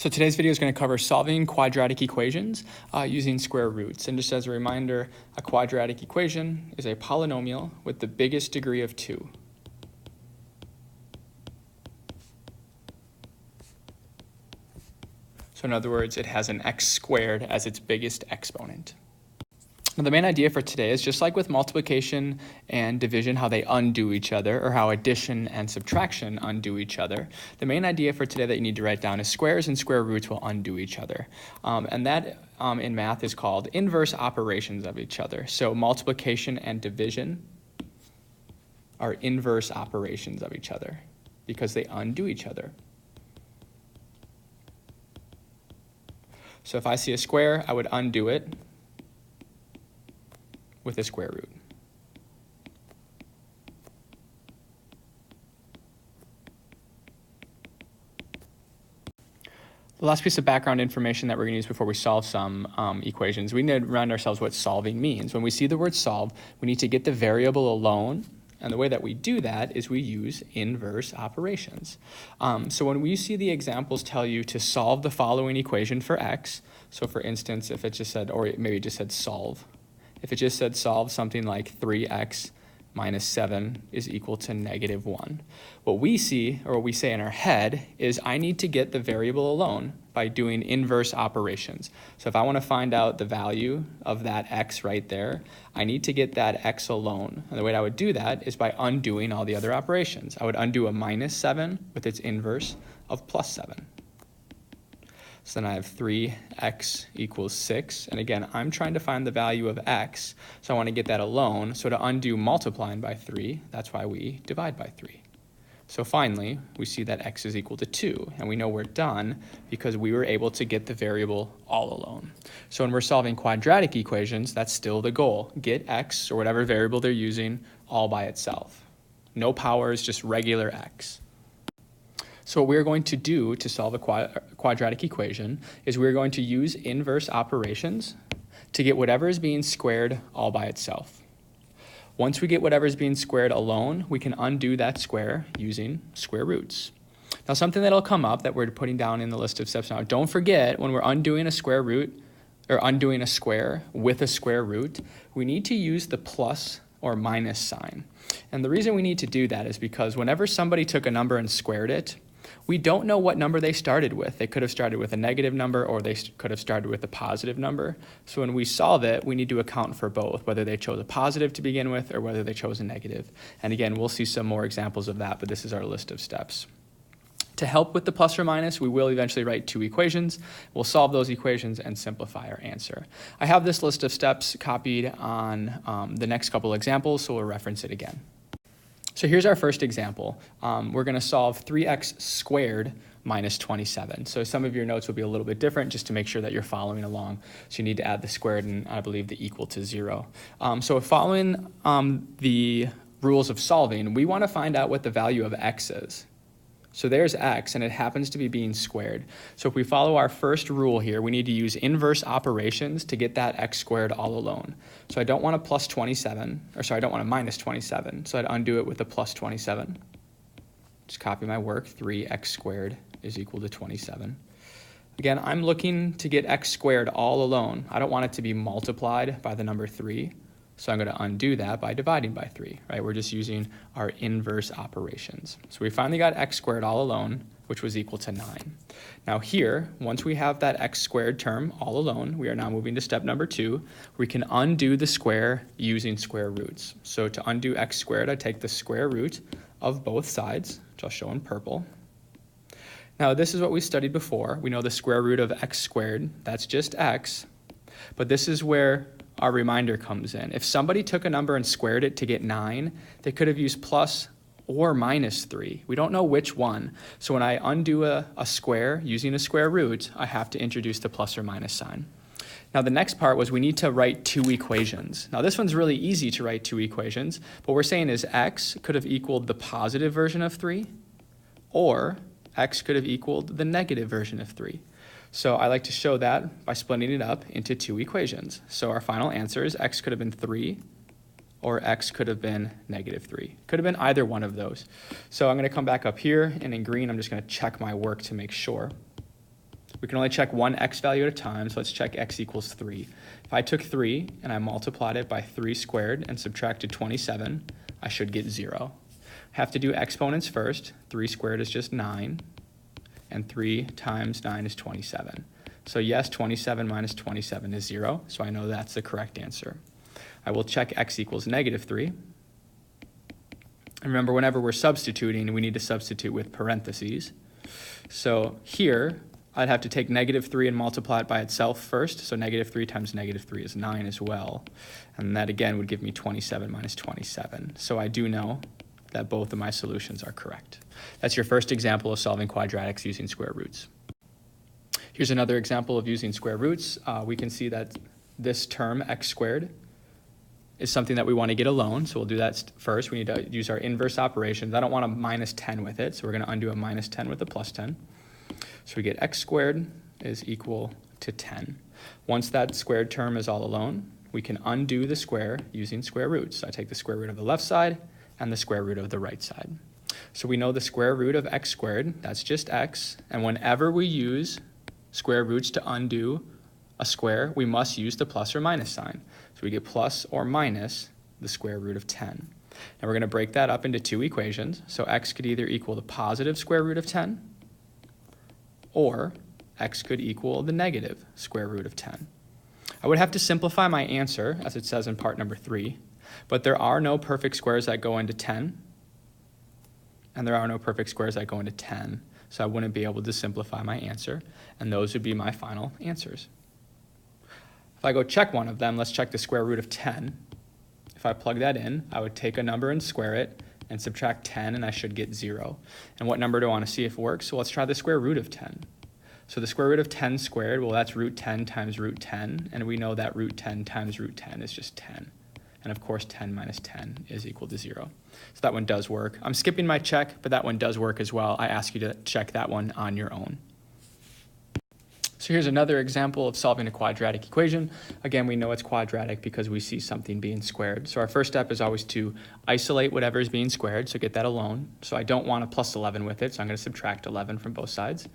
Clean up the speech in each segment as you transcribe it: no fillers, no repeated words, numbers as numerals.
So today's video is going to cover solving quadratic equations using square roots. And just as a reminder, a quadratic equation is a polynomial with the biggest degree of 2. So in other words, it has an x squared as its biggest exponent. Now the main idea for today is just like with multiplication and division, how they undo each other, or how addition and subtraction undo each other. The main idea for today that you need to write down is squares and square roots will undo each other. And that in math is called inverse operations of each other. So multiplication and division are inverse operations of each other because they undo each other. So if I see a square, I would undo it with a square root. The last piece of background information that we're going to use before we solve some equations, we need to remind ourselves what solving means. When we see the word solve, we need to get the variable alone, and the way that we do that is we use inverse operations. So when we see the examples tell you to solve the following equation for x, so for instance, if it just said, or maybe it just said solve, if it just said solve something like 3x minus 7 is equal to -1. What we see, or what we say in our head, is I need to get the variable alone by doing inverse operations. So if I want to find out the value of that x right there, I need to get that x alone. And the way I would do that is by undoing all the other operations. I would undo a -7 with its inverse of +7. So then I have 3x equals 6. And again, I'm trying to find the value of x, so I want to get that alone. So to undo multiplying by 3, that's why we divide by 3. So finally, we see that x is equal to 2. And we know we're done because we were able to get the variable all alone. So when we're solving quadratic equations, that's still the goal. Get x, or whatever variable they're using, all by itself. No powers, just regular x. So what we're going to do to solve a quadratic equation is we're going to use inverse operations to get whatever is being squared all by itself. Once we get whatever is being squared alone, we can undo that square using square roots. Now something that'll come up that we're putting down in the list of steps now, don't forget when we're undoing a square root, or undoing a square with a square root, we need to use the plus or minus sign. And the reason we need to do that is because whenever somebody took a number and squared it, we don't know what number they started with. They could have started with a negative number, or they could have started with a positive number. So when we solve it, we need to account for both, whether they chose a positive to begin with or whether they chose a negative. And again, we'll see some more examples of that, but this is our list of steps. To help with the plus or minus, we will eventually write 2 equations. We'll solve those equations and simplify our answer. I have this list of steps copied on the next couple examples, so we'll reference it again. So here's our first example. We're going to solve 3x squared minus 27. So some of your notes will be a little bit different just to make sure that you're following along. So you need to add the squared and I believe the equal to 0. So following the rules of solving, we want to find out what the value of x is. So there's x, and it happens to be being squared. So if we follow our first rule here, we need to use inverse operations to get that x squared all alone. So I don't want a plus 27, or sorry, I don't want a minus 27. So I'd undo it with a plus 27. Just copy my work, 3x squared is equal to 27. Again, I'm looking to get x squared all alone. I don't want it to be multiplied by the number 3. So I'm going to undo that by dividing by 3, right? We're just using our inverse operations. So we finally got x squared all alone, which was equal to 9. Now here, once we have that x squared term all alone, we are now moving to step number 2. We can undo the square using square roots. So to undo x squared, I take the square root of both sides, which I'll show in purple. Now this is what we studied before. We know the square root of x squared, that's just x. But this is where our reminder comes in. If somebody took a number and squared it to get 9, they could have used plus or minus 3. We don't know which one. So when I undo a square using a square root, I have to introduce the plus or minus sign. Now the next part was we need to write 2 equations. Now this one's really easy to write 2 equations. What we're saying is x could have equaled the positive version of 3, or x could have equaled the negative version of 3. So I like to show that by splitting it up into 2 equations. So our final answer is x could have been 3, or x could have been -3. Could have been either one of those. So I'm going to come back up here, and in green, I'm just going to check my work to make sure. We can only check one x value at a time, so let's check x equals 3. If I took 3 and I multiplied it by 3 squared and subtracted 27, I should get 0. Have to do exponents first. 3 squared is just 9, and 3 times 9 is 27. So yes, 27 minus 27 is 0, so I know that's the correct answer. I will check x equals -3. And remember, whenever we're substituting, we need to substitute with parentheses. So here, I'd have to take -3 and multiply it by itself first. So -3 times -3 is 9 as well. And that again would give me 27 minus 27. So I do know that both of my solutions are correct. That's your first example of solving quadratics using square roots. Here's another example of using square roots. We can see that this term, x squared, is something that we want to get alone. So we'll do that first. We need to use our inverse operations. I don't want a minus 10 with it, so we're going to undo a minus 10 with a plus 10. So we get x squared is equal to 10. Once that squared term is all alone, we can undo the square using square roots. So I take the square root of the left side and the square root of the right side. So we know the square root of x squared, that's just x. And whenever we use square roots to undo a square, we must use the plus or minus sign. So we get plus or minus the square root of 10. Now we're going to break that up into two equations. So x could either equal the positive square root of 10, or x could equal the negative square root of 10. I would have to simplify my answer, as it says in part number 3, but there are no perfect squares that go into 10, and there are no perfect squares that go into 10, so I wouldn't be able to simplify my answer, and those would be my final answers. If I go check one of them, let's check the square root of 10. If I plug that in, I would take a number and square it, and subtract 10, and I should get 0. And what number do I want to see if it works? So let's try the square root of 10. So the square root of 10 squared, well, that's root 10 times root 10, and we know that root 10 times root 10 is just 10. And of course, 10 minus 10 is equal to 0. So that one does work. I'm skipping my check, but that one does work as well. I ask you to check that one on your own. So here's another example of solving a quadratic equation. Again, we know it's quadratic because we see something being squared. So our first step is always to isolate whatever is being squared, so get that alone. So I don't want a plus 11 with it, so I'm going to subtract 11 from both sides.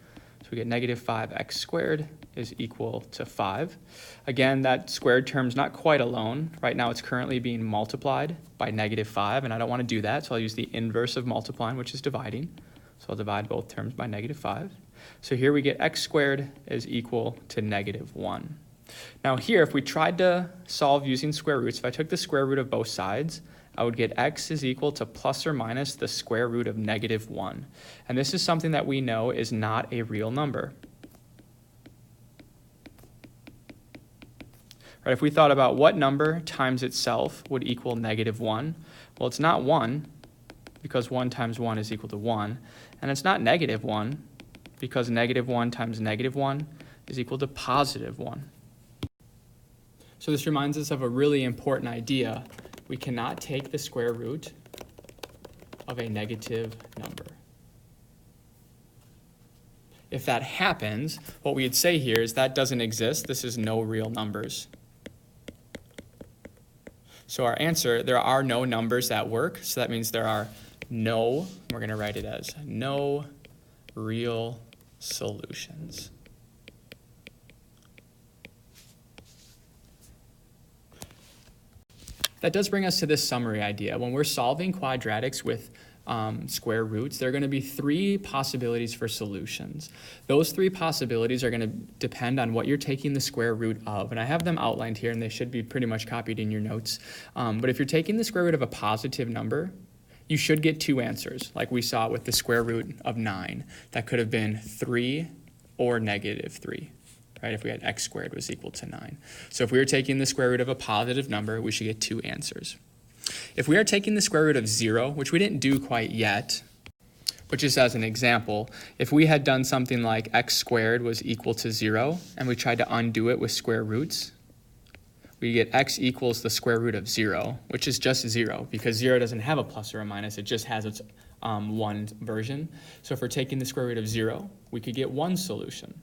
So we get -5x squared is equal to 5. Again, that squared term's not quite alone. Right now it's currently being multiplied by -5, and I don't want to do that, so I'll use the inverse of multiplying, which is dividing. So I'll divide both terms by -5. So here we get x squared is equal to -1. Now here, if we tried to solve using square roots, if I took the square root of both sides, I would get x is equal to plus or minus the square root of -1. And this is something that we know is not a real number. Right, if we thought about what number times itself would equal -1, well, it's not 1, because 1 times 1 is equal to 1. And it's not -1, because -1 times -1 is equal to +1. So this reminds us of a really important idea. We cannot take the square root of a negative number. If that happens, what we'd say here is that doesn't exist. This is no real numbers. So our answer, there are no numbers that work. So that means there are no, we're going to write it as no real solutions. That does bring us to this summary idea. When we're solving quadratics with square roots, there are going to be 3 possibilities for solutions. Those 3 possibilities are going to depend on what you're taking the square root of. And I have them outlined here, and they should be pretty much copied in your notes. But if you're taking the square root of a positive number, you should get 2 answers, like we saw with the square root of 9. That could have been 3 or -3. Right, if we had x squared was equal to 9. So if we were taking the square root of a positive number, we should get 2 answers. If we are taking the square root of 0, which we didn't do quite yet, but just as an example, if we had done something like x squared was equal to 0, and we tried to undo it with square roots, we get x equals the square root of 0, which is just 0, because 0 doesn't have a plus or a minus, it just has its one version. So if we're taking the square root of 0, we could get 1 solution.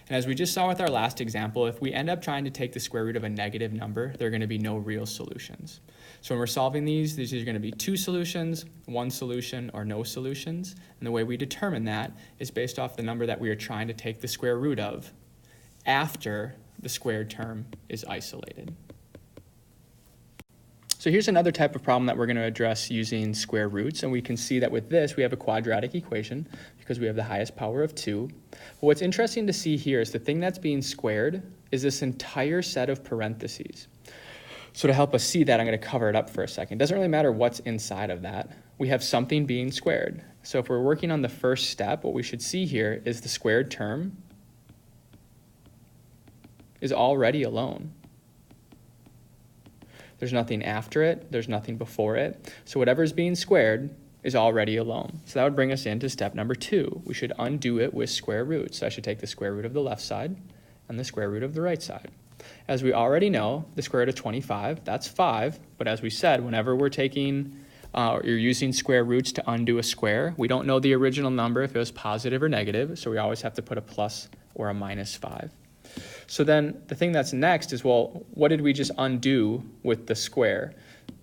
And as we just saw with our last example, if we end up trying to take the square root of a negative number, there are going to be no real solutions. So when we're solving these are going to be two solutions, one solution, or no solutions. And the way we determine that is based off the number that we are trying to take the square root of after the squared term is isolated. So here's another type of problem that we're going to address using square roots, and we can see that with this we have a quadratic equation because we have the highest power of 2. But what's interesting to see here is the thing that's being squared is this entire set of parentheses. So to help us see that, I'm going to cover it up for a second. It doesn't really matter what's inside of that. We have something being squared. So if we're working on the first step, what we should see here is the squared term is already alone. There's nothing after it, there's nothing before it. So whatever's being squared is already alone. So that would bring us into step number 2. We should undo it with square roots. So I should take the square root of the left side and the square root of the right side. As we already know, the square root of 25, that's 5. But as we said, whenever we're taking, you're using square roots to undo a square, we don't know the original number if it was positive or negative, so we always have to put a plus or a minus 5. So then the thing that's next is, well, what did we just undo with the square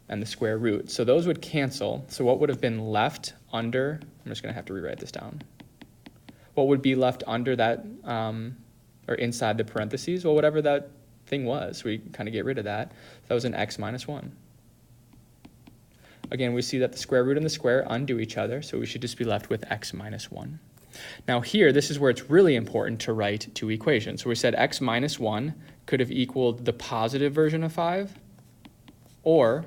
and the square root? So those would cancel. So what would have been left under, I'm just going to have to rewrite this down. What would be left under that, or inside the parentheses? Well, whatever that thing was, we kind of get rid of that. That was an x minus 1. Again, we see that the square root and the square undo each other, so we should just be left with x minus 1. Now here, this is where it's really important to write two equations. So we said x minus 1 could have equaled the positive version of 5, or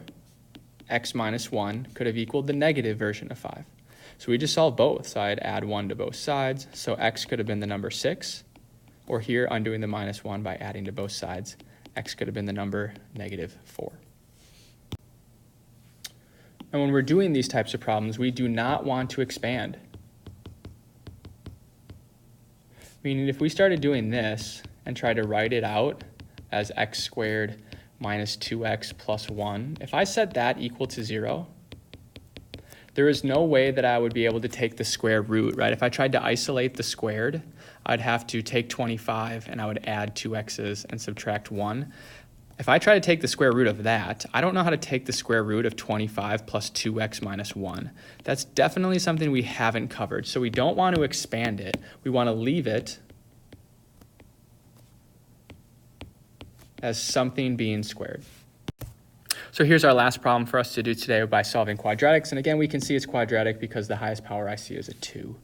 x minus 1 could have equaled the negative version of 5. So we just solved both, so I'd add 1 to both sides. So x could have been the number 6, or here, undoing the minus 1 by adding to both sides, x could have been the number negative 4. And when we're doing these types of problems, we do not want to expand. Meaning if we started doing this and tried to write it out as x squared minus 2x plus 1, if I set that equal to 0, there is no way that I would be able to take the square root, right? If I tried to isolate the squared, I'd have to take 25 and I would add 2x's and subtract 1. If I try to take the square root of that, I don't know how to take the square root of 25 plus 2x minus 1. That's definitely something we haven't covered. So we don't want to expand it. We want to leave it as something being squared. So here's our last problem for us to do today by solving quadratics. And again, we can see it's quadratic because the highest power I see is a 2.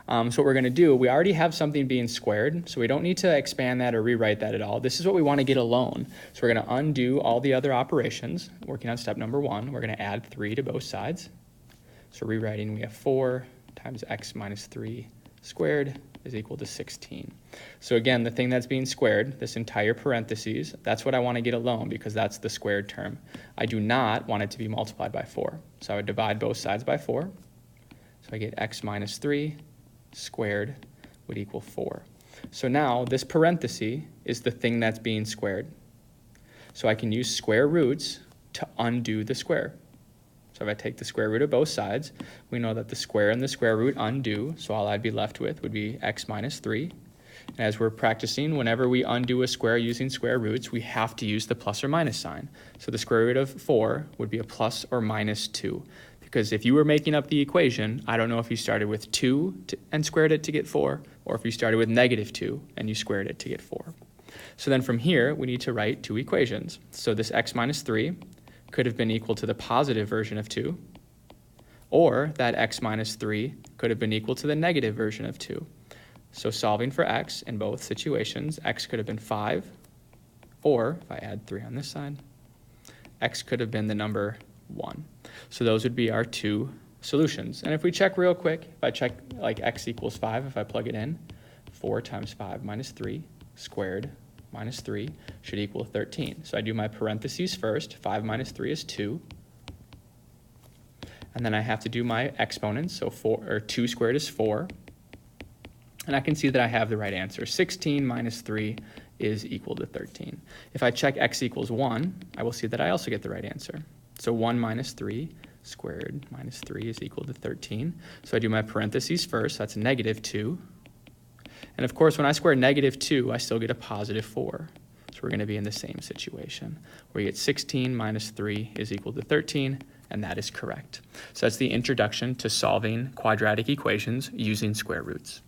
So what we're going to do, we already have something being squared, so we don't need to expand that or rewrite that at all. This is what we want to get alone. So we're going to undo all the other operations. Working on step number 1, we're going to add 3 to both sides. So rewriting, we have 4 times x minus 3 squared is equal to 16. So again, the thing that's being squared, this entire parentheses, that's what I want to get alone because that's the squared term. I do not want it to be multiplied by 4. So I would divide both sides by 4. So I get x minus 3 squared would equal 4. So now this parenthesis is the thing that's being squared. So I can use square roots to undo the square. So if I take the square root of both sides, we know that the square and the square root undo, so all I'd be left with would be x minus 3. And as we're practicing, whenever we undo a square using square roots, we have to use the plus or minus sign. So the square root of 4 would be a plus or minus 2. Because if you were making up the equation, I don't know if you started with 2 and squared it to get 4, or if you started with negative 2 and you squared it to get 4. So then from here, we need to write two equations. So this x minus 3 could have been equal to the positive version of 2, or that x minus 3 could have been equal to the negative version of 2. So solving for x in both situations, x could have been 5, or if I add 3 on this side, x could have been the number 1. So those would be our two solutions. And if we check real quick, if I check like x equals 5, if I plug it in, 4 times 5 minus 3 squared minus 3 should equal 13. So I do my parentheses first. 5 minus 3 is 2. And then I have to do my exponents. So 2 squared is 4. And I can see that I have the right answer. 16 minus 3 is equal to 13. If I check x equals 1, I will see that I also get the right answer. So 1 minus 3 squared minus 3 is equal to 13. So I do my parentheses first. That's negative 2. And of course, when I square negative 2, I still get a positive 4. So we're going to be in the same situation, where you get 16 minus 3 is equal to 13, and that is correct. So that's the introduction to solving quadratic equations using square roots.